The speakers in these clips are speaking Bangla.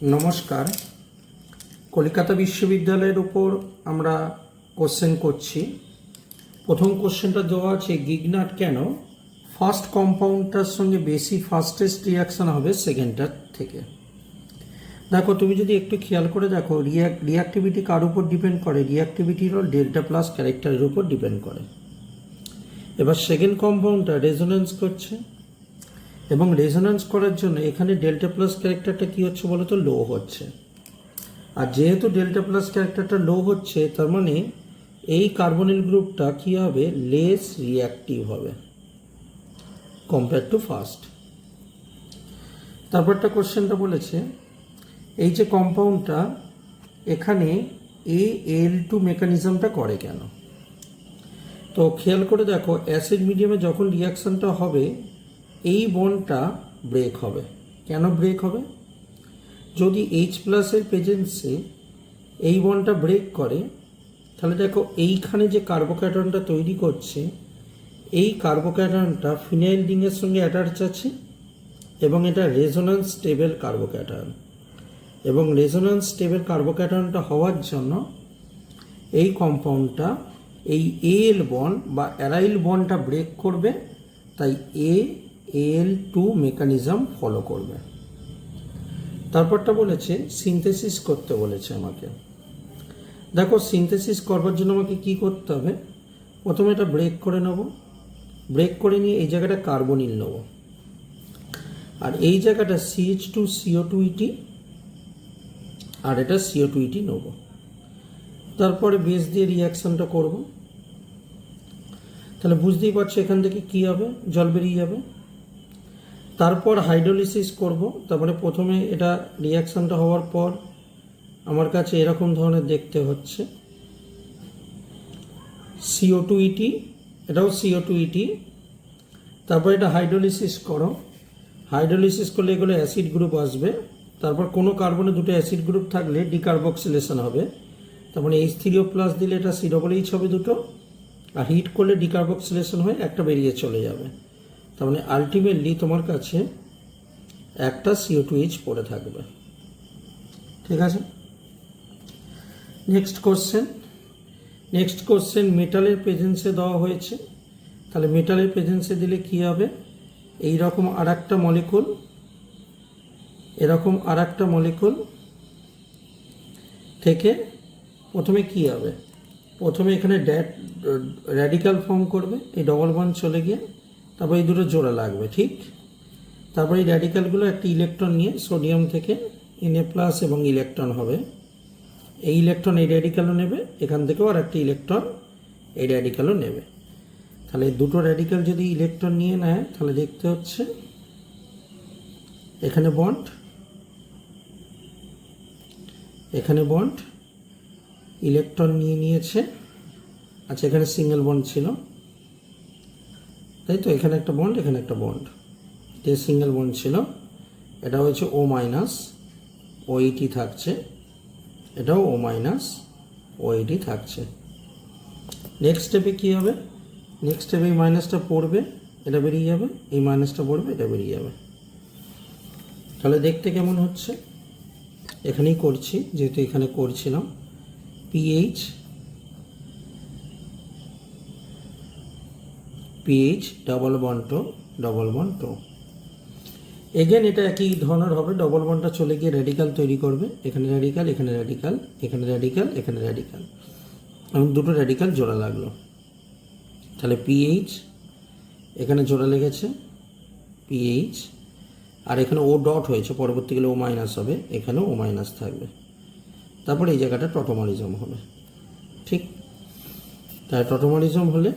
নমস্কার। কলকাতা বিশ্ববিদ্যালয়ের উপর আমরা কোশ্চেন করছি। প্রথম কোশ্চেনটা দেওয়া আছে, গিগনাট কেন ফার্স্ট কম্পাউন্ডটার সঙ্গে বেশি ফাস্টেস্ট রিয়াকশন হবে সেকেন্ডটার থেকে। দেখো, তুমি যদি একটু খেয়াল করে দেখো, রিয়াক্টিভিটি কার উপর ডিপেন্ড করে? রিয়াক্টিভিটির ডেল্টা প্লাস ক্যারেক্টারের উপর ডিপেন্ড করে। এবার সেকেন্ড কম্পাউন্ডটা রেজোনেন্স করছে, এবং রেজোনেন্স করার জন্য এখানে ডেল্টা প্লাস ক্যারেক্টারটা কী হচ্ছে বলো তো? লো হচ্ছে। আর যেহেতু ডেল্টা প্লাস ক্যারেক্টারটা লো হচ্ছে, তার মানে এই কার্বনিল গ্রুপটা কী হবে? লেস রিয়াক্টিভ হবে কম্পেয়ার টু ফার্স্ট। তারপরটা কোশ্চেনটা বলেছে, এই যে কম্পাউন্ডটা এখানে AL2 মেকানিজমটা করে কেন? তো খেয়াল করে দেখো, অ্যাসিড মিডিয়ামে যখন রিয়াকশানটা হবে এই বন্ডটা ব্রেক হবে। কেন ব্রেক হবে? যদি H প্লাসের প্রেজেন্সে এই বন্ডটা ব্রেক করে, তাহলে দেখো এইখানে যে কার্বোক্যাটায়নটা তৈরি করছে, এই কার্বোক্যাটায়নটা ফিনাইল রিংয়ের সঙ্গে অ্যাটাচ আছে, এবং এটা রেজোন্যান্স স্টেবল কার্বোক্যাটায়ন। এবং রেজোন্যান্স স্টেবল কার্বোক্যাটায়নটা হওয়ার জন্য এই কম্পাউন্ডটা এই AL বন্ড বা অ্যারাইল বন্ডটা ব্রেক করবে, তাই AL2 মেকানিজম ফলো করবে। তারপরটা বলেছে সিনথেসিস করতে বলেছে আমাকে। দেখো, সিনথেসিস করবার জন্য আমাকে কি করতে হবে? প্রথমে এটা ব্রেক করে নেব। ব্রেক করে নিয়ে এই জায়গাটা কার্বনিল নেব, আর এই জায়গাটা CH2CO2ET, আর এটা CO2ET নেব। তারপরে বেস দিয়ে রিয়াকশানটা করব। তাহলে বুঝতেই পারছো এখান থেকে কি হবে? জল বেরিয়ে যাবে। তারপর হাইড্রোলিসিস করব। তারপরে প্রথমে এটা রিয়াকশানটা হওয়ার পর আমার কাছে এরকম ধরনের দেখতে হচ্ছে, CO2ET, এটাও CO2ET। তারপর এটা হাইড্রোলিসিস করো। হাইড্রোলিসিস করলে এগুলো অ্যাসিড গ্রুপ আসবে। তারপর কোনো কার্বনে দুটো অ্যাসিড গ্রুপ থাকলে ডিকার্বক্সিলেশন হবে। তার মানে H3O+ দিলে এটা COOH হবে দুটো, আর হিট করলে ডিকার্বক্সিলেশন হয়ে একটা বেরিয়ে চলে যাবে। তার মানে আলটিমেটলি তোমার কাছে একটা CO2H পড়ে থাকবে। ঠিক আছে। নেক্সট কোশ্চেন মেটালের প্রেজেন্সে দেওয়া হয়েছে। তাহলে মেটালের প্রেজেন্সে দিলে কি হবে? এইরকম আর একটা মলিকুল, এরকম আর একটা মলিকুল থেকে প্রথমে কি হবে? প্রথমে এখানে র্যাডিক্যাল ফর্ম করবে, এই ডবল বন্ড চলে গিয়ে তারপর এই দুটো জোড়া লাগবে। ঠিক। তারপর এই র্যাডিক্যালগুলো একটা ইলেকট্রন নিয়ে সোডিয়াম থেকে Na+ এবং ইলেকট্রন হবে। এই ইলেকট্রন এই র্যাডিক্যালও নেবে, এখান থেকেও আর একটা ইলেকট্রন এই র্যাডিক্যালও নেবে। তাহলে দুটো র্যাডিক্যাল যদি ইলেকট্রন নিয়ে নেয়, তাহলে দেখতে হচ্ছে এখানে বন্ড, এখানে বন্ড, ইলেকট্রন নিয়ে নিয়েছে। আচ্ছা, এখানে সিঙ্গেল বন্ড ছিল, তাই তো? এখানে একটা বন্ড, এখানে একটা বন্ড, যে সিঙ্গেল বন্ড ছিল এটা হচ্ছে O- OET থাকছে, এটাও O- OET থাকছে। নেক্সট স্টেপে কী হবে? নেক্সট স্টেপে এই মাইনাসটা পড়বে, এটা বেরিয়ে যাবে, এই মাইনাসটা পড়বে, এটা বেরিয়ে যাবে। তাহলে দেখতে কেমন হচ্ছে? এখানেই করছি, যেহেতু এখানে করছিলাম। PH ডবল বন্ড টো। এগেন এটা একই ধরনের হবে, ডবল বন্ডটা চলে গিয়ে র্যাডিক্যাল তৈরি করবে। এখানে র্যাডিক্যাল, এখানে র্যাডিক্যাল, এখানে র্যাডিক্যাল, এখানে র্যাডিক্যাল, এবং দুটো র্যাডিক্যাল জোড়া লাগলো। তাহলে PH, এখানে জোড়া লেগেছে PH, আর এখানে O ডট হয়েছে, পরবর্তীকালে O- হবে, এখানেও O- থাকবে। তারপরে এই জায়গাটা টটোমারিজম হবে। ঠিক। তাই টটোমারিজম হলে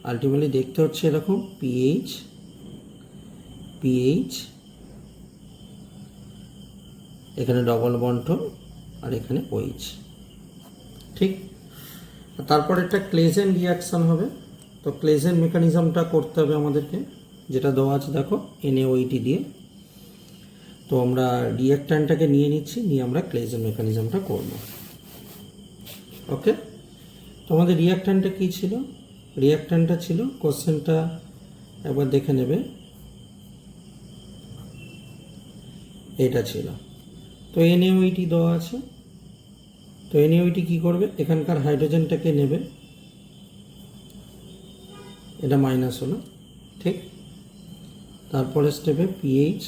আলটিমেটলি দেখতে হচ্ছে এরকম, PH, এখানে ডবল বন্ড আর এখানে OH। ঠিক। তারপর একটা ক্লেজেন রিয়াকশান হবে। তো ক্লেজেন মেকানিজমটা করতে হবে আমাদেরকে, যেটা দেওয়া আছে দেখো NaOH দিয়ে। তো আমরা রিয়াক্ট্যান্টটাকে নিয়ে নিচ্ছি, নিয়ে আমরা ক্লেজেন মেকানিজমটা করব। ওকে। তোমাদের রিয়াক্ট্যান্টটা কী ছিল? রিয়াক্ট্যান্টটা ছিল, কোশ্চেনটা একবার দেখে নেবে, এটা ছিল তো NaOH দেওয়া আছে, তো NaOH কি করবে, এখানকার হাইড্রোজেনটাকে নেবে, এটা মাইনাস হলো, ঠিক। তারপরে স্টেপে পিএইচ,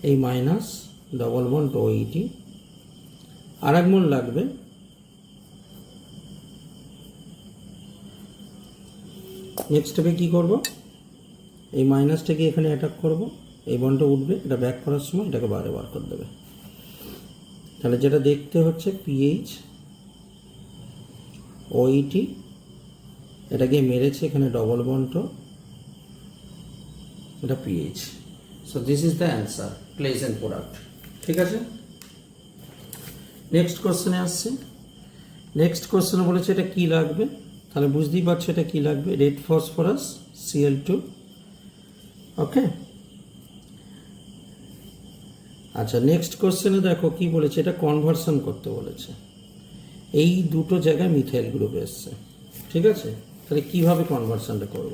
এই মাইনাস ডবল বন্ড OH, আর এক মোল লাগবে, নেক্সট স্টেপে কি করব, এই মাইনাসটাকে এখানে অ্যাটাক করব, এই বন্ডটা উঠবে, এটা ব্যাক করার সময় এটাকে বারে বার করে দেবে। তাহলে যেটা দেখতে হচ্ছে পিএইচ OH, এটা গিয়ে মেরেছে এখানে ডবল বন্ড, এটা pH. So this is the answer, pleasant product. ঠিক আছে, নেক্সট কোশ্চেনে আসছে। নেক্সট কোশ্চেনে বলেছে এটা কি লাগবে, তাহলে বুঝতেই পারছো এটা কি লাগবে, রেড ফসফরাস Cl2। ওকে, আচ্ছা নেক্সট কোশ্চেনে দেখো কি বলেছে, এটা কনভার্সন করতে বলেছে। এই দুটো জায়গায় মিথাইল গ্রুপ এসছে, ঠিক আছে। তাহলে কিভাবে কনভার্সনটা করব,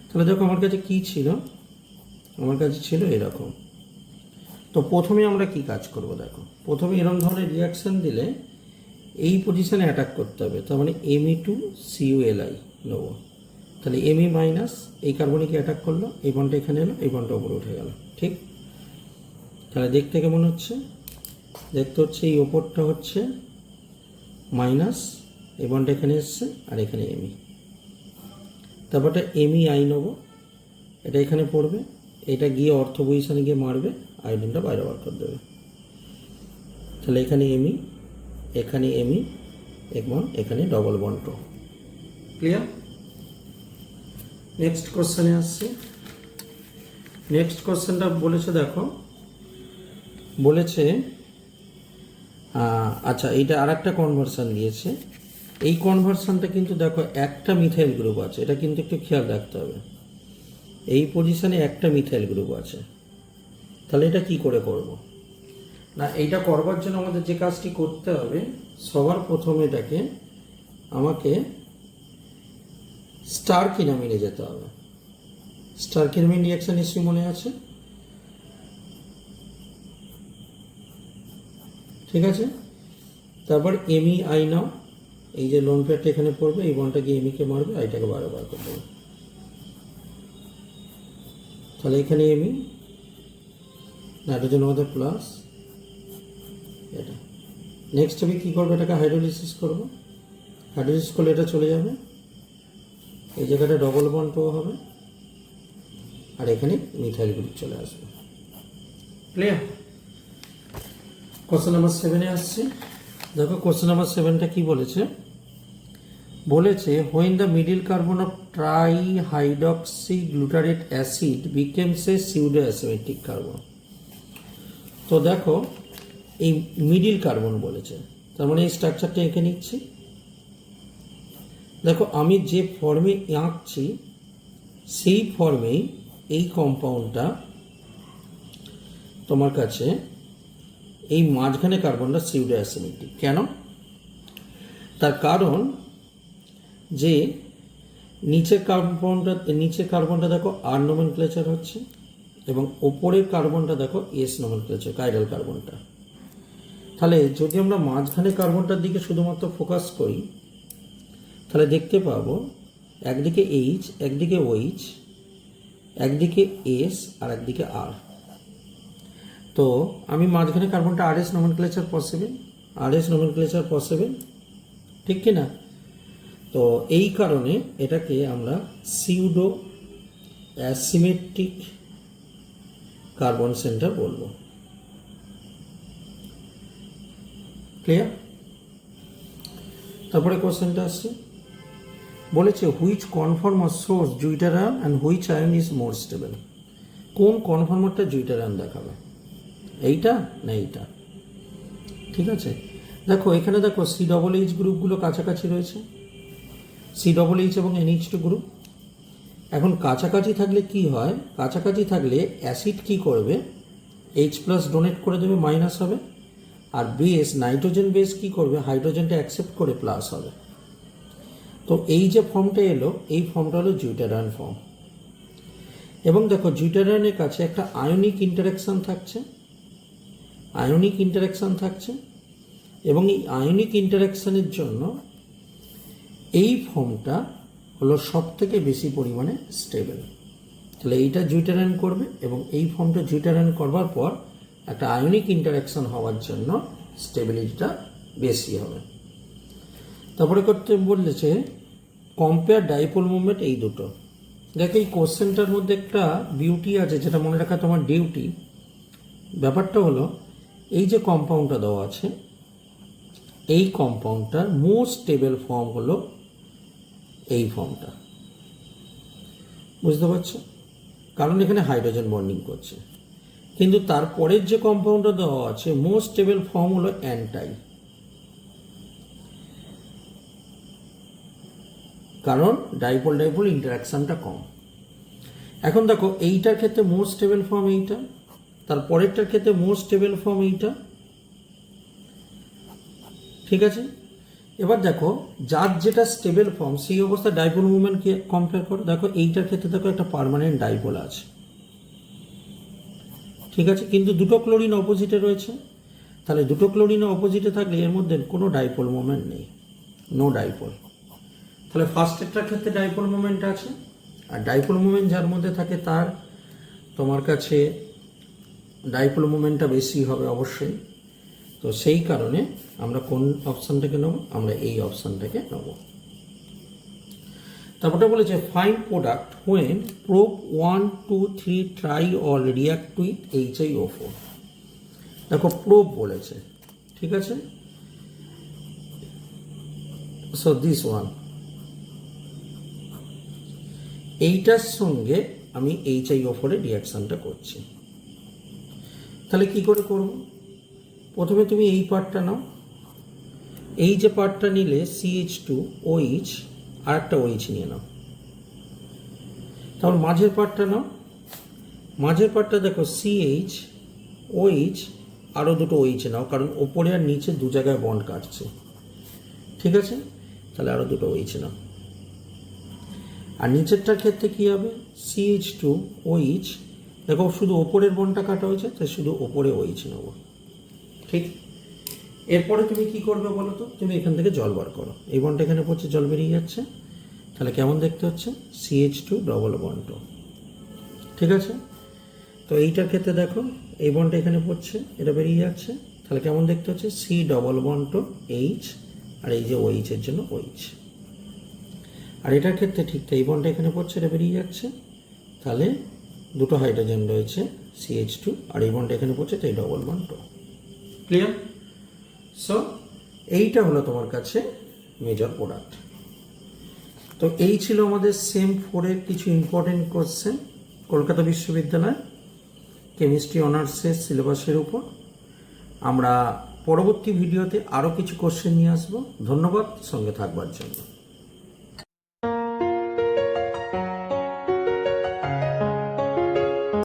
তাহলে দেখো আমার কাছে কি ছিল, আমার কাছে ছিল এরকম। তো প্রথমে আমরা কি কাজ করব, দেখো প্রথমে এরকম ধরনের রিয়াকশান দিলে এই পজিশনে অ্যাটাক করতে হবে, তার মানে Me2CuLi নেব। তাহলে Me মাইনাস এই কার্বনিকে অ্যাটাক করলো, এই বন্ডটা এখানে এলো, এই বন্ডটা উপরে উঠে গেল, ঠিক। তাহলে দেখতে কেমন হচ্ছে, দেখতে হচ্ছে এই ওপরটা হচ্ছে মাইনাস, এই বন্ডটা এখানে এসছে, আর এখানে Me। তারপরটা MEI নেবো, এটা এখানে পড়বে, এটা গিয়ে অর্থ পজিশনে গিয়ে মারবে, আয়োডিনটা বাইরে বার করে দেবে। তাহলে এখানে Me, এখানে Me এবং এখানে ডবল বন্ড। ক্লিয়ার? নেক্সট কোশ্চেনে আসছি। নেক্সট কোশ্চেনটা বলেছে, দেখো বলেছে আচ্ছা এইটা আর একটা কনভার্সন দিয়েছে। এই কনভার্সনটা কিন্তু দেখো একটা মিথাইল গ্রুপ আছে, এটা কিন্তু একটু খেয়াল রাখতে হবে। এই পজিশনে একটা মিথাইল গ্রুপ আছে, তাহলে এটা কি করে করব না, এইটা করবার জন্য আমাদের যে কাজটি করতে হবে, সবার প্রথমে এটাকে আমাকে স্টারকিনামিনে যেতে হবে। স্টারকিনামিন রিয়াকশন নিশ্চয়ই মনে আছে, ঠিক আছে। তারপর MEI নাও, এই যে লোন পেয়ারটা এখানে পড়বে, এই বনটা গিয়ে MEকে মারবে, আইটাকে বারে বার করে দেবে। তাহলে এখানে Me, নাইট্রোজেন আমাদের প্লাস এটা। নেক্সট আমি কী করবো, এটাকে হাইড্রোলিসিস করবো, হাইড্রোলিসিস করলে এটা চলে যাবে, এই জায়গাটা ডবল বন্ড হবে, আর এখানে মিথাইল গ্রুপ চলে আসবে। ক্লিয়ার? কোশ্চেন নাম্বার 7-এ আসছে। দেখো কোশ্চেন নাম্বার 7টা কি বলেছে, বলেছে when the middle carbon of trihydroxy glutarate acid becomes a pseudo asymmetric carbon. তো দেখো এই মিডিল কার্বন বলেছে, তার মানে এই স্ট্রাকচারটা এঁকে নিচ্ছি। দেখো আমি যে ফর্মে আঁকছি সেই ফর্মেই এই কম্পাউন্ডটা তোমার কাছে, এই মাঝখানে কার্বনটা সিউডো অ্যাসিমেট্রিক। কেন? তার কারণ যে নিচের কার্বনটা দেখো R নোমেনক্লেচার হচ্ছে, এবং ওপরের কার্বনটা দেখো S নোমেনক্লেচার, কাইরাল কার্বনটা। তাহলে যদি আমরা মাঝখানে কার্বনটার দিকে শুধুমাত্র ফোকাস করি, তাহলে দেখতে পাবো একদিকে H, একদিকে OH, একদিকে S আর একদিকে R। তো আমি মাঝখানে কার্বনটা RS নোমেনক্লেচার পসিবল, ঠিক কি না? তো এই কারণে এটাকে আমরা সিউডো অ্যাসিমেট্রিক কার্বন সেন্টার বলবো। ক্লিয়ার? তারপরে কোশ্চেনটা আসছে, বলেছে which conformer source zwitterion and which ion is more stable. কোন কনফর্মারটা জুইটারায়ন দেখাবে, এইটা না এইটা? ঠিক আছে, দেখো এখানে দেখো COOH গ্রুপগুলো কাছাকাছি রয়েছে, COOH এবং NH2 গ্রুপ। এখন কাছাকাছি থাকলে কি হয়, কাছাকাছি থাকলে অ্যাসিড কি করবে, H+ ডোনেট করে দেবে, মাইনাস হবে, আর বেস নাইট্রোজেন বেস কি করবে, হাইড্রোজেনটা অ্যাকসেপ্ট করে প্লাস হবে। তো এই যে ফর্মটা এলো, এই ফর্মটা হলো জুইটারায়ন ফর্ম। এবং দেখো জুইটারায়নের কাছে একটা আয়নিক ইন্টারাকশন থাকছে, আয়নিক ইন্টারাকশান থাকছে, এবং এই আয়নিক ইন্টারাকশানের জন্য এই ফর্মটা হলো সব থেকে বেশি পরিমাণে স্টেবল। তাহলে এইটা জুইটারান করবে এবং এই ফর্মটা জুইটারান করবার পর একটা আয়নিক ইন্টারাকশান হওয়ার জন্য স্টেবিলিটিটা বেশি হবে। তারপরে করতে বলেছে কম্পেয়ার ডাইপোল মুভমেন্ট, এই দুটো। দেখো এই কোশ্চেনটার মধ্যে একটা বিউটি আছে, যেটা মনে রাখা তোমার ডিউটি। ব্যাপারটা হলো এই যে কম্পাউন্ডটা দেওয়া আছে, এই কম্পাউন্ডটার মোস্ট স্টেবল ফর্ম হলো এই ফর্মটা, বুঝতে পারছো? কারণ এখানে হাইড্রোজেন বন্ডিং করছে। কিন্তু তারপরের যে কম্পাউন্ডটা দেওয়া আছে মোস্ট স্টেবল ফর্ম হলো অ্যান্টাই, কারণ ডাইপোল ডাইপোল ইন্টারাকশনটা কম। এখন দেখো এইটার ক্ষেত্রে মোস্ট স্টেবল ফর্ম এইটা, তারপরেরটার ক্ষেত্রে মোস্ট স্টেবল ফর্ম এইটা, ঠিক আছে? এবার দেখো যার যেটা স্টেবল ফর্ম সেই অবস্থা ডাইপোল মুভমেন্টকে কম্পেয়ার করো। দেখো এইটার ক্ষেত্রে দেখো একটা পার্মানেন্ট ডাইপোল আছে, ঠিক আছে, কিন্তু দুটো ক্লোরিন অপোজিটে রয়েছে। তাহলে দুটো ক্লোরিন অপোজিটে থাকলে এর মধ্যে কোনো ডাইপোল মুভমেন্ট নেই, নো ডাইপোল। তাহলে ফার্স্টেরটার ক্ষেত্রে ডাইপোল মুভমেন্ট আছে, আর ডাইপোল মুভমেন্ট যার মধ্যে থাকে তার তোমার কাছে ডাইপোল মুভমেন্টটা বেশি হবে অবশ্যই। তো সেই কারণে আমরা কোন অপশানটাকে নেব? আমরা এই অপশানটাকে নেব। তারপরে বলেছে find product when probe 1, 2, 3 try or react with HiO4। দেখো প্রোব বলেছে, ঠিক আছে? সো দিস ওয়ান, এইটার সঙ্গে আমি HiO4 এর রিয়াকশানটা করছি। তাহলে কি করে করব? প্রথমে তুমি এই পার্টটা নাও, এই যে পার্টটা নিলে CH2OH আর একটা OH নিয়ে নাও। তাহলে মাঝের পার্টটা নাও, মাঝের পার্টটা দেখো CH OH আরও দুটো OH নাও, কারণ ওপরে আর নিচে দু জায়গায় বন্ড কাটছে, ঠিক আছে? তাহলে আরও দুটো OH নাও। আর নিচেরটার ক্ষেত্রে কী হবে? CH2OH, দেখো শুধু ওপরের বন্ডটা কাটা হয়েছে, তাই শুধু ওপরে OH নেব, ঠিক? এরপরে তুমি কি করবে বলো তো? তুমি এখান থেকে জল বার করো, এই বন্ডটা এখানে পড়ছে, জল বেরিয়ে যাচ্ছে। তাহলে কেমন দেখতে হচ্ছে? CH2 ডবল বন্ড 2, ঠিক আছে? তো এইটার ক্ষেত্রে দেখো এই বন্ডটা এখানে পড়ছে, এটা বেরিয়ে যাচ্ছে। তাহলে কেমন দেখতে হচ্ছে? C ডবল বন্ড 2 H, আর এই যে OH এর জন্য OH। আর এটার ক্ষেত্রে ঠিক এই বন্ডটা এখানে পড়ছে, এটা বেরিয়ে যাচ্ছে। তাহলে দুটো হাইড্রোজেন রয়েছে CH2, আর এই বন্ডটা এখানে পড়ছে, তাই ডবল বন্ড 2। ক্লিয়ার? সো এইটা হলো তোমার কাছে মেজর প্রোডাক্ট। তো এই ছিল আমাদের সেম 4-এর কিছু ইম্পর্টেন্ট কোশ্চেন কলকাতা বিশ্ববিদ্যালয় কেমিস্ট্রি অনার্সের সিলেবাসের উপর। আমরা পরবর্তী ভিডিওতে আরও কিছু কোশ্চেন নিয়ে আসবো। ধন্যবাদ সঙ্গে থাকবার জন্য।